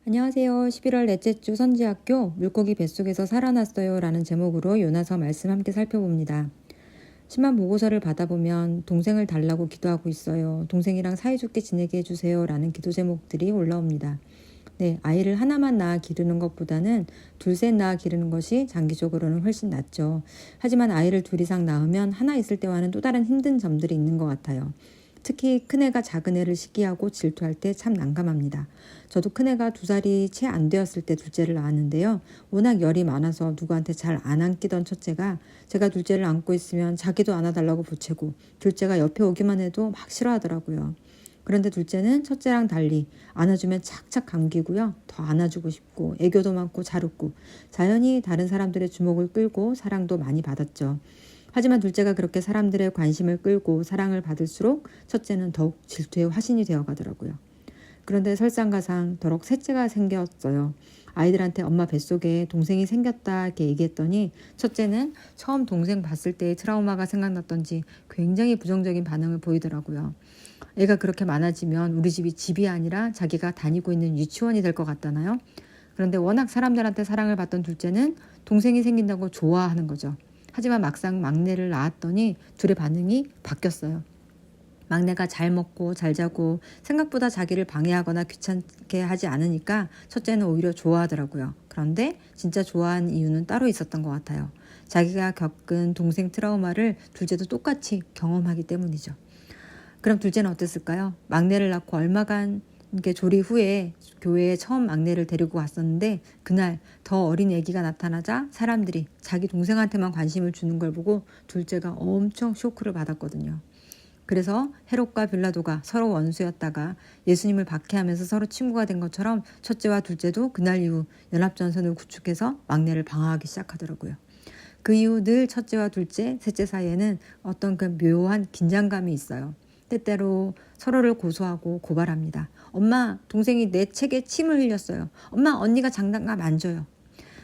안녕하세요. 11월 넷째 주 선지학교 물고기 뱃속에서 살아났어요 라는 제목으로 요나서 말씀 함께 살펴봅니다. 심한 보고서를 받아보면 동생을 달라고 기도하고 있어요. 동생이랑 사이좋게 지내게 해주세요 라는 기도 제목들이 올라옵니다. 네, 아이를 하나만 낳아 기르는 것보다는 둘셋 낳아 기르는 것이 장기적으로는 훨씬 낫죠. 하지만 아이를 둘 이상 낳으면 하나 있을 때와는 또 다른 힘든 점들이 있는 것 같아요. 특히 큰애가 작은애를 시기하고 질투할 때 참 난감합니다. 저도 큰애가 2살이 채 안 되었을 때 둘째를 낳았는데요. 워낙 열이 많아서 누구한테 잘 안 안기던 첫째가 제가 둘째를 안고 있으면 자기도 안아달라고 보채고 둘째가 옆에 오기만 해도 막 싫어하더라고요. 그런데 둘째는 첫째랑 달리 안아주면 착착 감기고요. 더 안아주고 싶고 애교도 많고 잘 웃고 자연히 다른 사람들의 주목을 끌고 사랑도 많이 받았죠. 하지만 둘째가 그렇게 사람들의 관심을 끌고 사랑을 받을수록 첫째는 더욱 질투의 화신이 되어가더라고요. 그런데 설상가상 더럭 셋째가 생겼어요. 아이들한테 엄마 뱃속에 동생이 생겼다 이렇게 얘기했더니 첫째는 처음 동생 봤을 때의 트라우마가 생각났던지 굉장히 부정적인 반응을 보이더라고요. 애가 그렇게 많아지면 우리 집이 집이 아니라 자기가 다니고 있는 유치원이 될 것 같다나요? 그런데 워낙 사람들한테 사랑을 받던 둘째는 동생이 생긴다고 좋아하는 거죠. 하지만 막상 막내를 낳았더니 둘의 반응이 바뀌었어요. 막내가 잘 먹고 잘 자고 생각보다 자기를 방해하거나 귀찮게 하지 않으니까 첫째는 오히려 좋아하더라고요. 그런데 진짜 좋아한 이유는 따로 있었던 것 같아요. 자기가 겪은 동생 트라우마를 둘째도 똑같이 경험하기 때문이죠. 그럼 둘째는 어땠을까요? 막내를 낳고 얼마간 조리 후에 교회에 처음 막내를 데리고 갔었는데 그날 더 어린 아기가 나타나자 사람들이 자기 동생한테만 관심을 주는 걸 보고 둘째가 엄청 쇼크를 받았거든요. 그래서 헤롯과 빌라도가 서로 원수였다가 예수님을 박해하면서 서로 친구가 된 것처럼 첫째와 둘째도 그날 이후 연합전선을 구축해서 막내를 방어하기 시작하더라고요. 그 이후 늘 첫째와 둘째, 셋째 사이에는 어떤 그 묘한 긴장감이 있어요. 때때로 서로를 고소하고 고발합니다. 엄마, 동생이 내 책에 침을 흘렸어요. 엄마, 언니가 장난감 안 줘요.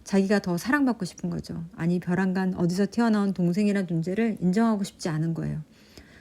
자기가 더 사랑받고 싶은 거죠. 아니, 벼랑간 어디서 튀어나온 동생이란 존재를 인정하고 싶지 않은 거예요.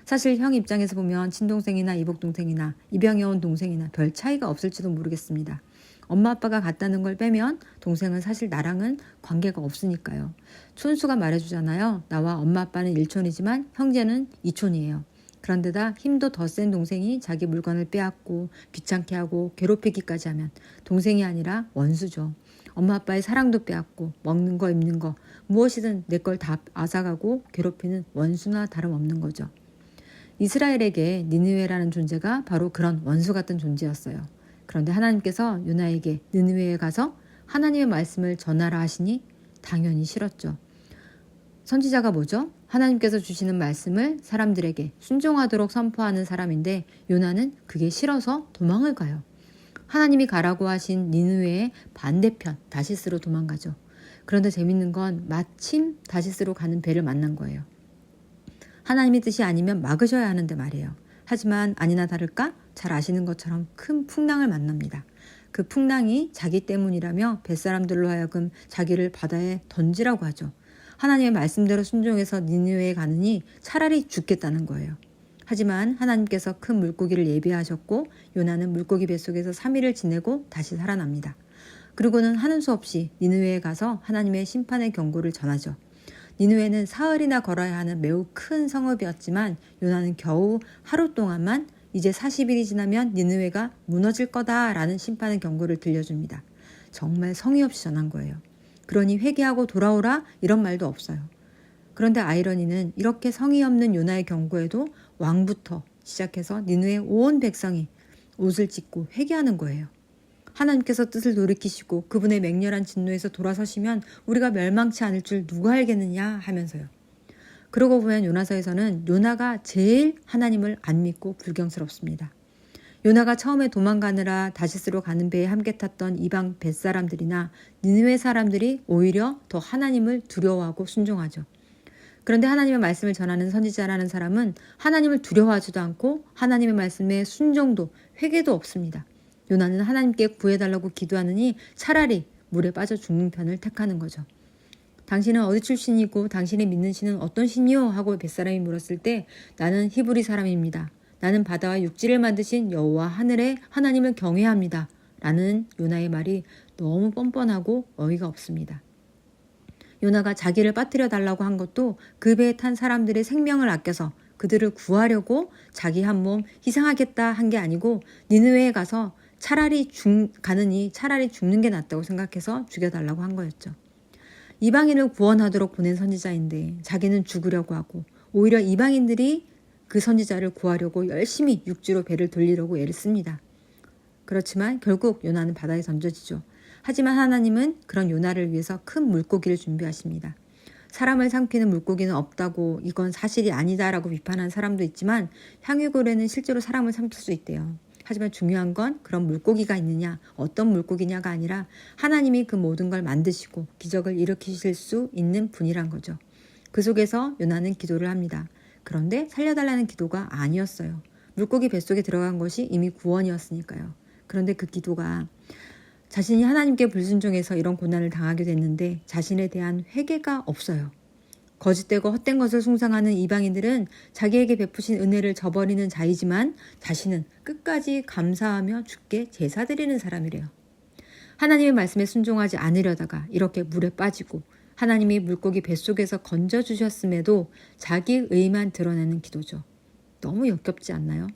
사실 형 입장에서 보면 친동생이나 이복동생이나 입양해온 동생이나 별 차이가 없을지도 모르겠습니다. 엄마 아빠가 같다는 걸 빼면 동생은 사실 나랑은 관계가 없으니까요. 촌수가 말해주잖아요. 나와 엄마 아빠는 일촌이지만 형제는 이촌이에요. 그런데다 힘도 더 센 동생이 자기 물건을 빼앗고 귀찮게 하고 괴롭히기까지 하면 동생이 아니라 원수죠. 엄마 아빠의 사랑도 빼앗고 먹는 거 입는 거 무엇이든 내 걸 다 앗아가고 괴롭히는 원수나 다름없는 거죠. 이스라엘에게 니느웨라는 존재가 바로 그런 원수 같은 존재였어요. 그런데 하나님께서 요나에게 니느웨에 가서 하나님의 말씀을 전하라 하시니 당연히 싫었죠. 선지자가 뭐죠? 하나님께서 주시는 말씀을 사람들에게 순종하도록 선포하는 사람인데 요나는 그게 싫어서 도망을 가요. 하나님이 가라고 하신 니느웨의 반대편 다시스로 도망가죠. 그런데 재밌는 건 마침 다시스로 가는 배를 만난 거예요. 하나님의 뜻이 아니면 막으셔야 하는데 말이에요. 하지만 아니나 다를까 잘 아시는 것처럼 큰 풍랑을 만납니다. 그 풍랑이 자기 때문이라며 뱃사람들로 하여금 자기를 바다에 던지라고 하죠. 하나님의 말씀대로 순종해서 니느웨에 가느니 차라리 죽겠다는 거예요. 하지만 하나님께서 큰 물고기를 예비하셨고 요나는 물고기 뱃속에서 3일을 지내고 다시 살아납니다. 그리고는 하는 수 없이 니느웨에 가서 하나님의 심판의 경고를 전하죠. 니느웨는 사흘이나 걸어야 하는 매우 큰 성읍이었지만 요나는 겨우 하루 동안만 이제 40일이 지나면 니느웨가 무너질 거다라는 심판의 경고를 들려줍니다. 정말 성의 없이 전한 거예요. 그러니 회개하고 돌아오라 이런 말도 없어요. 그런데 아이러니는 이렇게 성의 없는 요나의 경고에도 왕부터 시작해서 니느웨 온 백성이 옷을 찢고 회개하는 거예요. 하나님께서 뜻을 돌이키시고 그분의 맹렬한 진노에서 돌아서시면 우리가 멸망치 않을 줄 누가 알겠느냐 하면서요. 그러고 보면 요나서에서는 요나가 제일 하나님을 안 믿고 불경스럽습니다. 요나가 처음에 도망가느라 다시스로 가는 배에 함께 탔던 이방 뱃사람들이나 니느웨 사람들이 오히려 더 하나님을 두려워하고 순종하죠. 그런데 하나님의 말씀을 전하는 선지자라는 사람은 하나님을 두려워하지도 않고 하나님의 말씀에 순종도 회개도 없습니다. 요나는 하나님께 구해달라고 기도하느니 차라리 물에 빠져 죽는 편을 택하는 거죠. 당신은 어디 출신이고 당신이 믿는 신은 어떤 신이요? 하고 뱃사람이 물었을 때 나는 히브리 사람입니다. 나는 바다와 육지를 만드신 여호와 하늘의 하나님을 경외합니다. 라는 요나의 말이 너무 뻔뻔하고 어이가 없습니다. 요나가 자기를 빠뜨려 달라고 한 것도 그 배에 탄 사람들의 생명을 아껴서 그들을 구하려고 자기 한 몸 희생하겠다 한 게 아니고 니느웨에 가서 가느니 차라리 죽는 게 낫다고 생각해서 죽여달라고 한 거였죠. 이방인을 구원하도록 보낸 선지자인데 자기는 죽으려고 하고 오히려 이방인들이 그 선지자를 구하려고 열심히 육지로 배를 돌리려고 애를 씁니다. 그렇지만 결국 요나는 바다에 던져지죠. 하지만 하나님은 그런 요나를 위해서 큰 물고기를 준비하십니다. 사람을 삼키는 물고기는 없다고 이건 사실이 아니다라고 비판한 사람도 있지만 향유고래는 실제로 사람을 삼킬 수 있대요. 하지만 중요한 건 그런 물고기가 있느냐, 어떤 물고기냐가 아니라 하나님이 그 모든 걸 만드시고 기적을 일으키실 수 있는 분이란 거죠. 그 속에서 요나는 기도를 합니다. 그런데 살려달라는 기도가 아니었어요. 물고기 뱃속에 들어간 것이 이미 구원이었으니까요. 그런데 그 기도가 자신이 하나님께 불순종해서 이런 고난을 당하게 됐는데 자신에 대한 회개가 없어요. 거짓되고 헛된 것을 숭상하는 이방인들은 자기에게 베푸신 은혜를 저버리는 자이지만 자신은 끝까지 감사하며 주께 제사 드리는 사람이래요. 하나님의 말씀에 순종하지 않으려다가 이렇게 물에 빠지고 하나님이 물고기 뱃속에서 건져주셨음에도 자기 의만 드러내는 기도죠. 너무 역겹지 않나요?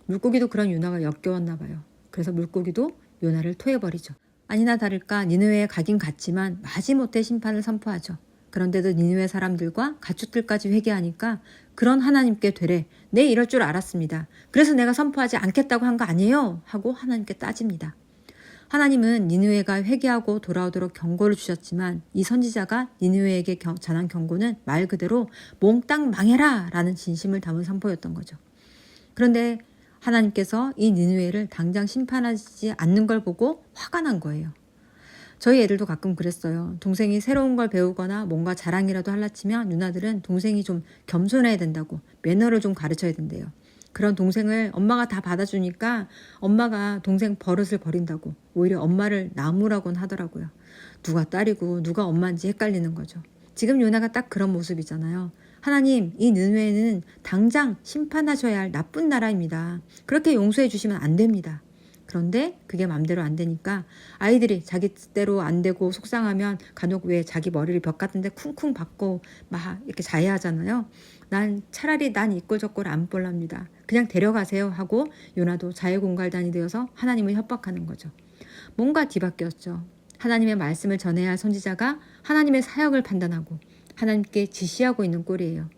물고기도 그런 요나가 역겨웠나 봐요. 그래서 물고기도 요나를 토해버리죠. 아니나 다를까 니느웨에 가긴 갔지만 마지못해 심판을 선포하죠. 그런데도 니느웨 사람들과 가축들까지 회개하니까 그런 하나님께 되래. 네, 이럴 줄 알았습니다. 그래서 내가 선포하지 않겠다고 한 거 아니에요? 하고 하나님께 따집니다. 하나님은 니느웨가 회개하고 돌아오도록 경고를 주셨지만 이 선지자가 니느웨에게 전한 경고는 말 그대로 몽땅 망해라 라는 진심을 담은 선포였던 거죠. 그런데 하나님께서 이 니느웨를 당장 심판하지 않는 걸 보고 화가 난 거예요. 저희 애들도 가끔 그랬어요. 동생이 새로운 걸 배우거나 뭔가 자랑이라도 할라치면 누나들은 동생이 좀 겸손해야 된다고 매너를 좀 가르쳐야 된대요. 그런 동생을 엄마가 다 받아주니까 엄마가 동생 버릇을 버린다고 오히려 엄마를 나무라곤 하더라고요. 누가 딸이고 누가 엄마인지 헷갈리는 거죠. 지금 요나가 딱 그런 모습이잖아요. 하나님, 이 니느웨는 당장 심판하셔야 할 나쁜 나라입니다. 그렇게 용서해 주시면 안 됩니다. 그런데 그게 맘대로 안 되니까 아이들이 자기 뜻대로 안 되고 속상하면 간혹 왜 자기 머리를 벽 같은 데 쿵쿵 박고 막 이렇게 자해하잖아요. 차라리 난 이 꼴 저 꼴 안 볼랍니다. 그냥 데려가세요 하고 요나도 자해공갈단이 되어서 하나님을 협박하는 거죠. 뭔가 뒤바뀌었죠. 하나님의 말씀을 전해야 할 선지자가 하나님의 사역을 판단하고 하나님께 지시하고 있는 꼴이에요.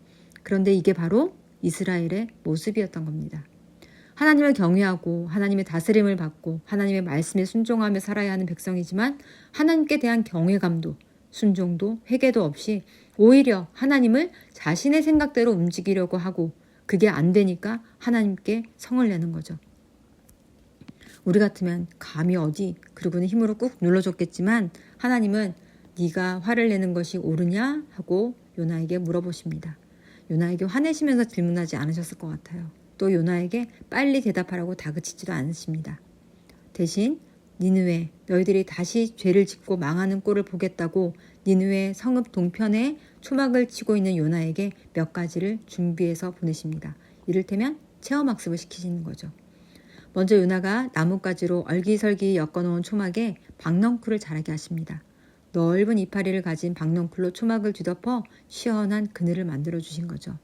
그런데 이게 바로 이스라엘의 모습이었던 겁니다. 하나님을 경외하고 하나님의 다스림을 받고 하나님의 말씀에 순종하며 살아야 하는 백성이지만 하나님께 대한 경외감도 순종도 회개도 없이 오히려 하나님을 자신의 생각대로 움직이려고 하고 그게 안 되니까 하나님께 성을 내는 거죠. 우리 같으면 감히 어디 그러고는 힘으로 꾹 눌러줬겠지만 하나님은 네가 화를 내는 것이 옳으냐 하고 요나에게 물어보십니다. 요나에게 화내시면서 질문하지 않으셨을 것 같아요. 또 요나에게 빨리 대답하라고 다그치지도 않으십니다. 대신 니느웨 너희들이 다시 죄를 짓고 망하는 꼴을 보겠다고 니느웨 성읍 동편에 초막을 치고 있는 요나에게 몇 가지를 준비해서 보내십니다. 이를테면 체험학습을 시키시는 거죠. 먼저 요나가 나뭇가지로 얼기설기 엮어놓은 초막에 박넝쿨을 자라게 하십니다. 넓은 이파리를 가진 박넝쿨로 초막을 뒤덮어 시원한 그늘을 만들어 주신 거죠.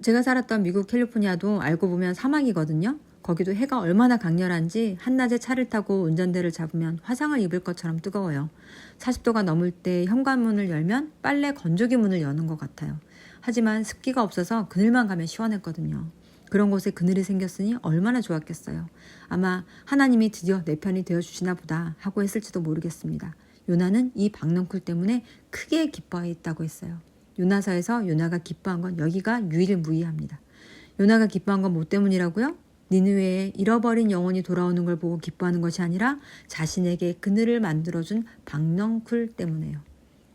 제가 살았던 미국 캘리포니아도 알고 보면 사막이거든요. 거기도 해가 얼마나 강렬한지 한낮에 차를 타고 운전대를 잡으면 화상을 입을 것처럼 뜨거워요. 40도가 넘을 때 현관문을 열면 빨래 건조기 문을 여는 것 같아요. 하지만 습기가 없어서 그늘만 가면 시원했거든요. 그런 곳에 그늘이 생겼으니 얼마나 좋았겠어요. 아마 하나님이 드디어 내 편이 되어주시나 보다 하고 했을지도 모르겠습니다. 요나는 이 박넝쿨 때문에 크게 기뻐했다고 했어요. 요나서에서 요나가 기뻐한 건 여기가 유일무이합니다. 요나가 기뻐한 건 뭐 때문이라고요? 니느웨에 잃어버린 영혼이 돌아오는 걸 보고 기뻐하는 것이 아니라 자신에게 그늘을 만들어준 박넝쿨 때문에요.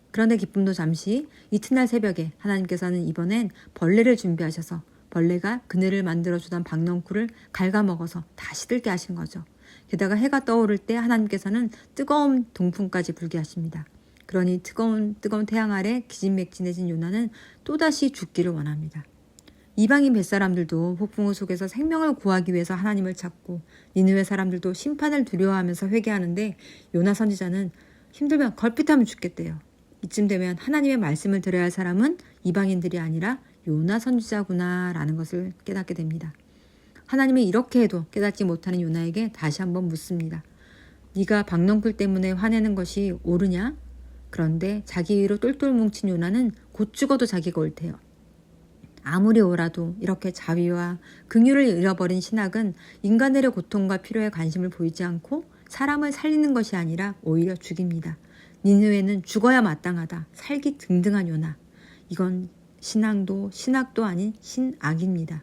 그런데 기쁨도 잠시 이튿날 새벽에 하나님께서는 이번엔 벌레를 준비하셔서 벌레가 그늘을 만들어주던 박넝쿨을 갉아먹어서 다 시들게 하신 거죠. 게다가 해가 떠오를 때 하나님께서는 뜨거운 동풍까지 불게 하십니다. 그러니 뜨거운 태양 아래 기진맥진해진 요나는 또다시 죽기를 원합니다. 이방인 뱃사람들도 폭풍우 속에서 생명을 구하기 위해서 하나님을 찾고 니느웨 사람들도 심판을 두려워하면서 회개하는데 요나 선지자는 힘들면 걸핏하면 죽겠대요. 이쯤 되면 하나님의 말씀을 들어야 할 사람은 이방인들이 아니라 요나 선지자구나 라는 것을 깨닫게 됩니다. 하나님이 이렇게 해도 깨닫지 못하는 요나에게 다시 한번 묻습니다. 네가 박넝쿨 때문에 화내는 것이 옳으냐? 그런데 자기 의로 똘똘 뭉친 요나는 곧 죽어도 자기가 옳대요. 아무리 옳아도 이렇게 자비와 긍휼을 잃어버린 신학은 인간들의 고통과 필요에 관심을 보이지 않고 사람을 살리는 것이 아니라 오히려 죽입니다. 니느웨는 죽어야 마땅하다. 살기 등등한 요나. 이건 신학도 아닌 신악입니다.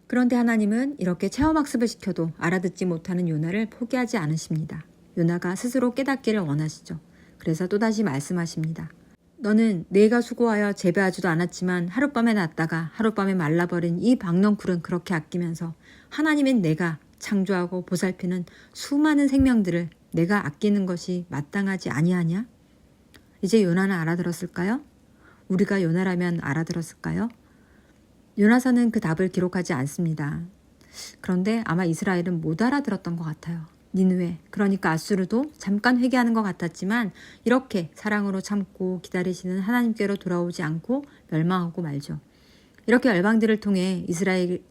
그런데 하나님은 이렇게 체험학습을 시켜도 알아듣지 못하는 요나를 포기하지 않으십니다. 요나가 스스로 깨닫기를 원하시죠. 그래서 또다시 말씀하십니다. 너는 내가 수고하여 재배하지도 않았지만 하룻밤에 났다가 하룻밤에 말라버린 이 박넝쿨은 그렇게 아끼면서 하나님인 내가 창조하고 보살피는 수많은 생명들을 내가 아끼는 것이 마땅하지 아니하냐? 이제 요나는 알아들었을까요? 우리가 요나라면 알아들었을까요? 요나서는 그 답을 기록하지 않습니다. 그런데 아마 이스라엘은 못 알아들었던 것 같아요. 니느웨, 그러니까 아수르도 잠깐 회개하는 것 같았지만 이렇게 사랑으로 참고 기다리시는 하나님께로 돌아오지 않고 멸망하고 말죠. 이렇게 열방들을 통해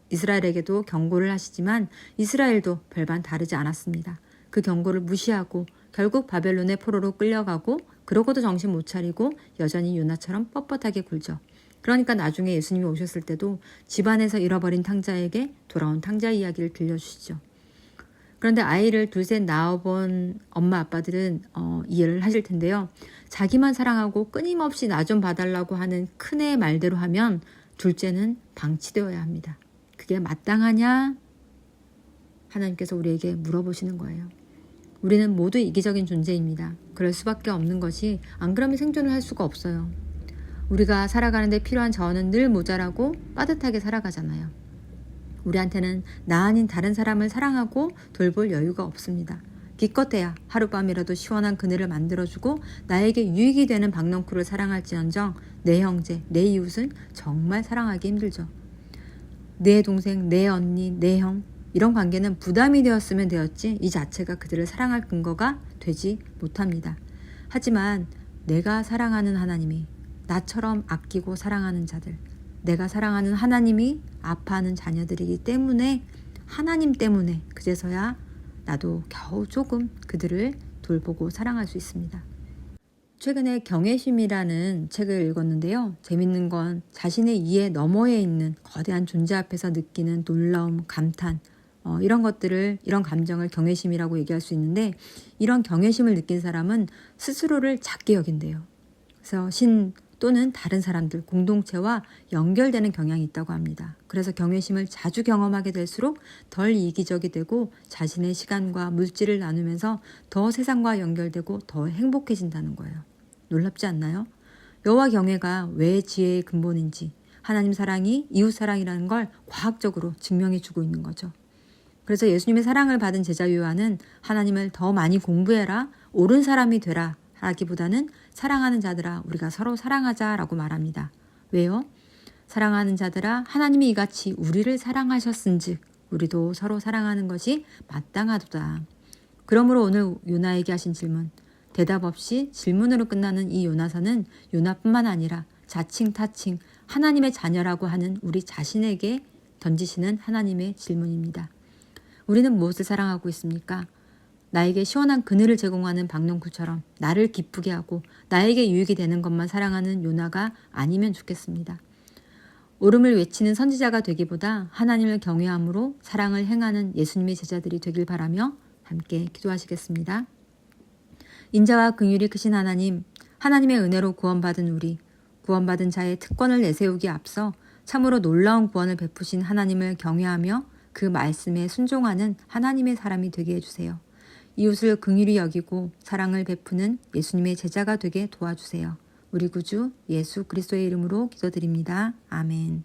이스라엘에게도 경고를 하시지만 이스라엘도 별반 다르지 않았습니다. 그 경고를 무시하고 결국 바벨론의 포로로 끌려가고 그러고도 정신 못 차리고 여전히 요나처럼 뻣뻣하게 굴죠. 그러니까 나중에 예수님이 오셨을 때도 집안에서 잃어버린 탕자에게 돌아온 탕자 이야기를 들려주시죠. 그런데 아이를 둘셋 낳아본 엄마 아빠들은 이해를 하실 텐데요. 자기만 사랑하고 끊임없이 나 좀 봐달라고 하는 큰애의 말대로 하면 둘째는 방치되어야 합니다. 그게 마땅하냐? 하나님께서 우리에게 물어보시는 거예요. 우리는 모두 이기적인 존재입니다. 그럴 수밖에 없는 것이 안 그러면 생존을 할 수가 없어요. 우리가 살아가는데 필요한 자원은 늘 모자라고 빠듯하게 살아가잖아요. 우리한테는 나 아닌 다른 사람을 사랑하고 돌볼 여유가 없습니다. 기껏해야 하룻밤이라도 시원한 그늘을 만들어주고 나에게 유익이 되는 박넝쿨을 사랑할지언정 내 형제, 내 이웃은 정말 사랑하기 힘들죠. 내 동생, 내 언니, 내 형 이런 관계는 부담이 되었으면 되었지 이 자체가 그들을 사랑할 근거가 되지 못합니다. 하지만 내가 사랑하는 하나님이 나처럼 아끼고 사랑하는 자들, 내가 사랑하는 하나님이 아파하는 자녀들이기 때문에 하나님 때문에 그제서야 나도 겨우 조금 그들을 돌보고 사랑할 수 있습니다. 최근에 경외심이라는 책을 읽었는데요. 재밌는 건 자신의 이해 너머에 있는 거대한 존재 앞에서 느끼는 놀라움, 감탄 이런 감정을 경외심이라고 얘기할 수 있는데 이런 경외심을 느낀 사람은 스스로를 작게 여긴대요. 그래서 신 또는 다른 사람들, 공동체와 연결되는 경향이 있다고 합니다. 그래서 경외심을 자주 경험하게 될수록 덜 이기적이 되고 자신의 시간과 물질을 나누면서 더 세상과 연결되고 더 행복해진다는 거예요. 놀랍지 않나요? 여호와 경외가 왜 지혜의 근본인지 하나님 사랑이 이웃 사랑이라는 걸 과학적으로 증명해 주고 있는 거죠. 그래서 예수님의 사랑을 받은 제자 요한은 하나님을 더 많이 공부해라, 옳은 사람이 되라 하기보다는 사랑하는 자들아 우리가 서로 사랑하자라고 말합니다. 왜요? 사랑하는 자들아 하나님이 이같이 우리를 사랑하셨은즉 우리도 서로 사랑하는 것이 마땅하도다. 그러므로 오늘 요나에게 하신 질문, 대답 없이 질문으로 끝나는 이 요나서는 요나뿐만 아니라 자칭 타칭 하나님의 자녀라고 하는 우리 자신에게 던지시는 하나님의 질문입니다. 우리는 무엇을 사랑하고 있습니까? 나에게 시원한 그늘을 제공하는 박넝쿨처럼 나를 기쁘게 하고 나에게 유익이 되는 것만 사랑하는 요나가 아니면 좋겠습니다. 옳음을 외치는 선지자가 되기보다 하나님을 경외함으로 사랑을 행하는 예수님의 제자들이 되길 바라며 함께 기도하시겠습니다. 인자와 긍휼이 크신 하나님, 하나님의 은혜로 구원받은 우리, 구원받은 자의 특권을 내세우기에 앞서 참으로 놀라운 구원을 베푸신 하나님을 경외하며 그 말씀에 순종하는 하나님의 사람이 되게 해주세요. 이웃을 긍휼히 여기고 사랑을 베푸는 예수님의 제자가 되게 도와주세요. 우리 구주 예수 그리스도의 이름으로 기도드립니다. 아멘.